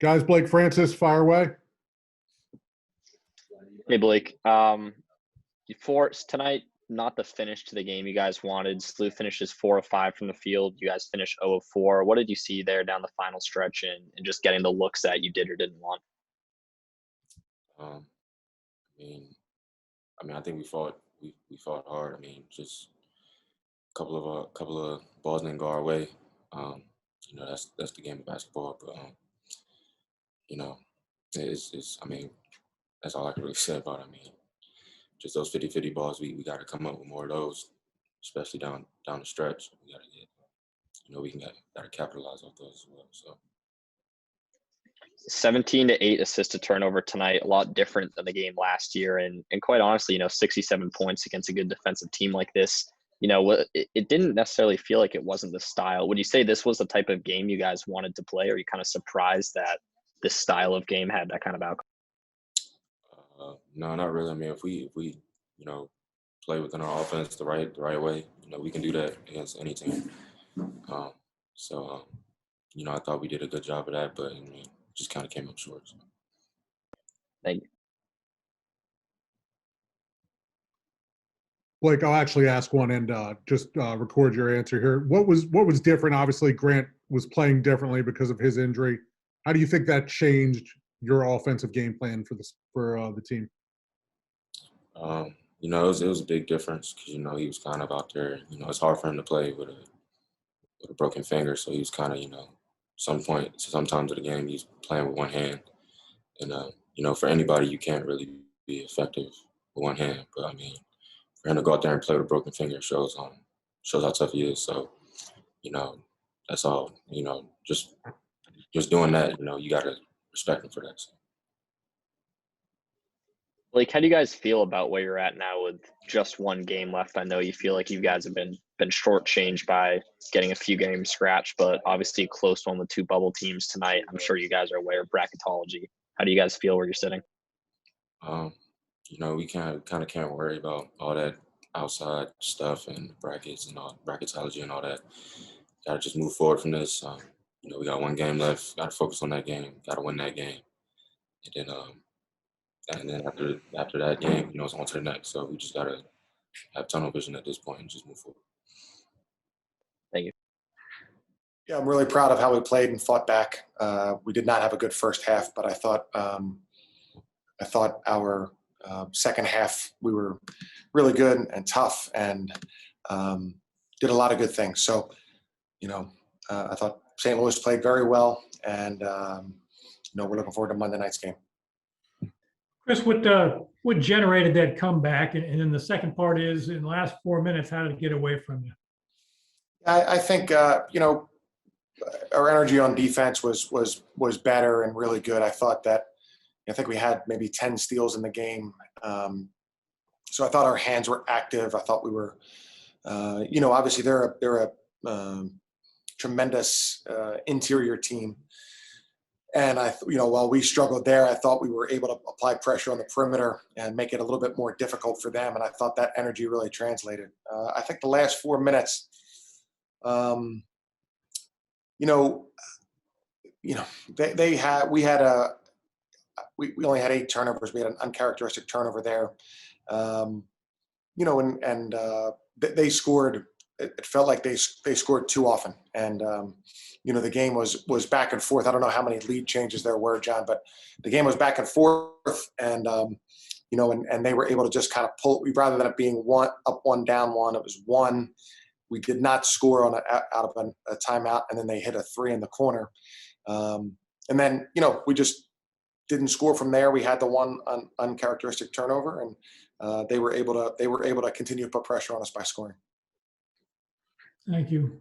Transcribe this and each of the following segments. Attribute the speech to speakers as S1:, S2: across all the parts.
S1: Guys, Blake Francis, fire away.
S2: Hey, Blake. Tonight, not the finish to the game you guys wanted. SLU finishes 4 of 5 from the field. You guys finished 0 of 4. What did you see there down the final stretch and just getting the looks that you did or didn't want?
S3: I think we fought fought hard. Just a couple of balls didn't go our way. That's the game of basketball. But that's all I can really say about it. Just those 50-50 balls, we got to come up with more of those, especially down the stretch. We got to get, got to capitalize off those as well. So
S2: 17 to 8 assist to turnover tonight, a lot different than the game last year. And quite honestly, 67 points against a good defensive team like this, it didn't necessarily feel like it wasn't the style. Would you say this was the type of game you guys wanted to play, or are you kind of surprised that this style of game had that kind of outcome?
S3: No, not really. If we play within our offense the right way, we can do that against any team. I thought we did a good job of that, but just kind of came up short. So.
S2: Thank you.
S1: Blake, I'll actually ask one and just record your answer here. What was different? Obviously, Grant was playing differently because of his injury. How do you think that changed your offensive game plan for the team?
S3: It was a big difference because he was kind of out there. It's hard for him to play with a broken finger, so he was kind of sometimes of the game he's playing with one hand, and for anybody you can't really be effective with one hand, but for him to go out there and play with a broken finger shows how tough he is. So that's all. Just doing that, you got to respect him for that. So.
S2: Blake, how do you guys feel about where you're at now with just one game left? I know you feel like you guys have been shortchanged by getting a few games scratched, but obviously a close one with 2 bubble teams tonight. I'm sure you guys are aware of bracketology. How do you guys feel where you're sitting?
S3: We kind of can't worry about all that outside stuff and brackets and all bracketology and all that. Got to just move forward from this. We got one game left. Got to focus on that game. Got to win that game, and then after that game, it's on to the next. So we just got to have tunnel vision at this point and just move forward.
S2: Thank you.
S4: Yeah, I'm really proud of how we played and fought back. We did not have a good first half, but I thought our second half we were really good and tough and did a lot of good things. So, I thought St. Louis played very well, and we're looking forward to Monday night's game.
S5: Chris, what generated that comeback? And then the second part is, in the last 4 minutes, how did it get away from you?
S4: I think our energy on defense was better and really good. I think we had maybe 10 steals in the game. So I thought our hands were active. I thought we were, obviously they're a tremendous interior team. And while we struggled there, I thought we were able to apply pressure on the perimeter and make it a little bit more difficult for them. And I thought that energy really translated. I think the last 4 minutes, we only had 8 turnovers. We had an uncharacteristic turnover there. They scored. It felt like they scored too often, and the game was back and forth. I don't know how many lead changes there were, John, but the game was back and forth, and and they were able to just kind of pull. Rather than it being 1 up, 1 down, 1, it was 1. We did not score out of a timeout, and then they hit a 3 in the corner, and then we just didn't score from there. We had the one uncharacteristic turnover, and they were able to continue to put pressure on us by scoring.
S5: Thank you.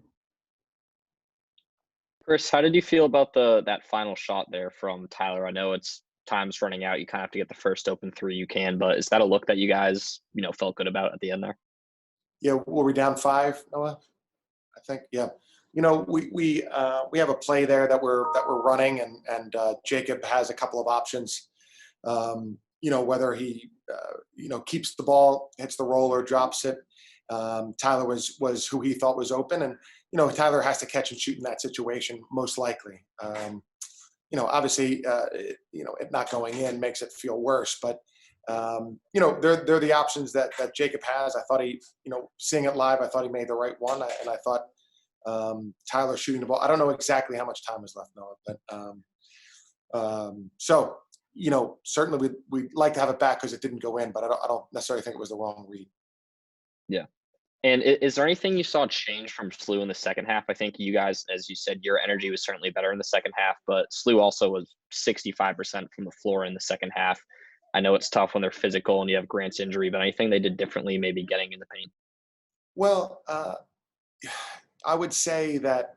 S2: Chris, how did you feel about that final shot there from Tyler? I know it's time's running out. You kind of have to get the first open 3 you can, but is that a look that you guys, felt good about at the end there?
S4: Yeah, were we down 5, Noah? I think, yeah. We have a play there that we're running, and Jacob has a couple of options. Whether he keeps the ball, hits the roll, or drops it. Tyler was who he thought was open, and Tyler has to catch and shoot in that situation most likely. obviously, it not going in makes it feel worse. But they're the options that Jacob has. I thought seeing it live, I thought he made the right one, and I thought Tyler shooting the ball. I don't know exactly how much time is left, Noah, but so certainly we'd like to have it back because it didn't go in, but I don't necessarily think it was the wrong read.
S2: Yeah. And is there anything you saw change from SLU in the second half? I think you guys, as you said, your energy was certainly better in the second half, but SLU also was 65% from the floor in the second half. I know it's tough when they're physical and you have Grant's injury, but anything they did differently, maybe getting in the paint?
S4: Well, I would say that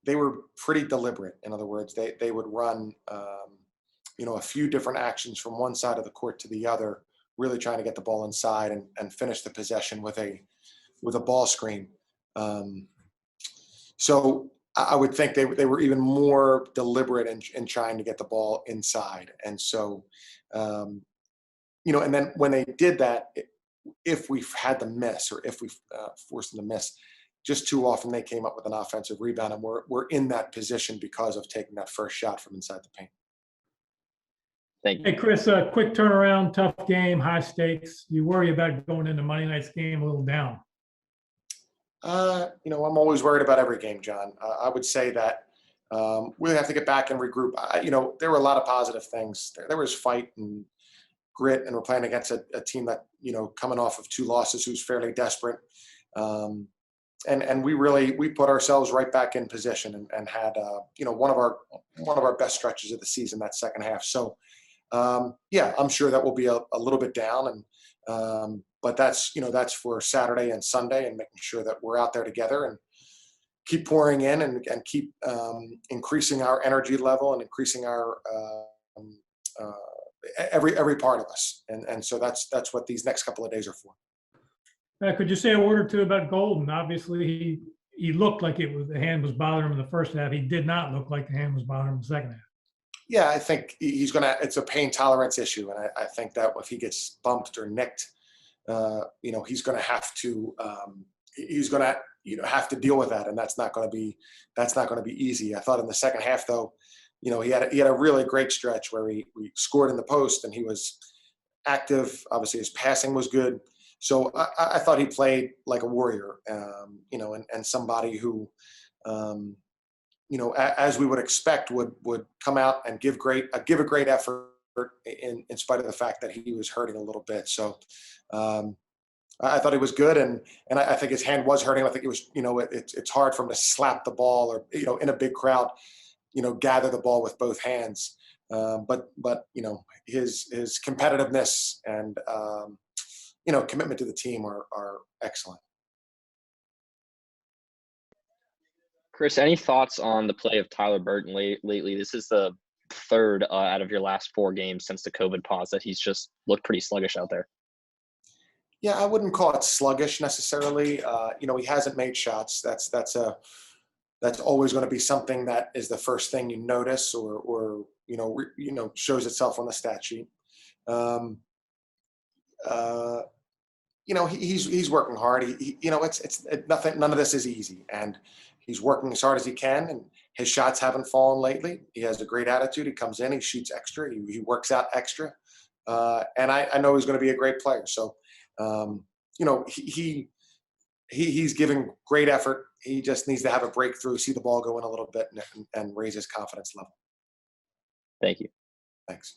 S4: they were pretty deliberate. In other words, they would run a few different actions from one side of the court to the other, really trying to get the ball inside and finish the possession with a ball screen. So I would think they were even more deliberate in trying to get the ball inside. And so, and then when they did that, if we've had the miss or if we forced them to miss, just too often they came up with an offensive rebound, and we're in that position because of taking that first shot from inside the paint.
S2: Thank you.
S5: Hey, Chris, quick turnaround, tough game, high stakes. You worry about going into Monday night's game a little down?
S4: I'm always worried about every game, John. I would say that we have to get back and regroup. There were a lot of positive things. There was fight and grit, and we're playing against a team that, coming off of 2 losses, who's fairly desperate. And we put ourselves right back in position and had, one of our best stretches of the season, that second half. So, I'm sure that will be a little bit down, but that's for Saturday and Sunday, and making sure that we're out there together and keep pouring in and keep increasing our energy level and increasing our every part of us. And so that's what these next couple of days are for.
S5: Could you say a word or two about Golden? Obviously, he looked like the hand was bothering him in the first half. He did not look like the hand was bothering him in the second half.
S4: Yeah, I think it's a pain tolerance issue. And I think that if he gets bumped or nicked, he's going to have to, have to deal with that. And that's not going to be easy. I thought in the second half, though, he had a really great stretch where we scored in the post and he was active. Obviously his passing was good. So I thought he played like a warrior, and somebody who, as we would expect, would come out and give a great effort in spite of the fact that he was hurting a little bit. So I thought he was good, and I think his hand was hurting. I think it was, it's hard for him to slap the ball or, in a big crowd, gather the ball with both hands. But his competitiveness and commitment to the team are excellent.
S2: Chris, any thoughts on the play of Tyler Burton lately? This is the third out of your last 4 games since the COVID pause that he's just looked pretty sluggish out there.
S4: Yeah, I wouldn't call it sluggish necessarily. He hasn't made shots. That's always going to be something that is the first thing you notice or shows itself on the stat sheet. He's working hard. It's nothing. None of this is easy, and he's working as hard as he can. And his shots haven't fallen lately. He has a great attitude. He comes in, he shoots extra, he works out extra, and I know he's going to be a great player. So, he's giving great effort. He just needs to have a breakthrough, see the ball go in a little bit, and raise his confidence level.
S2: Thank you.
S4: Thanks.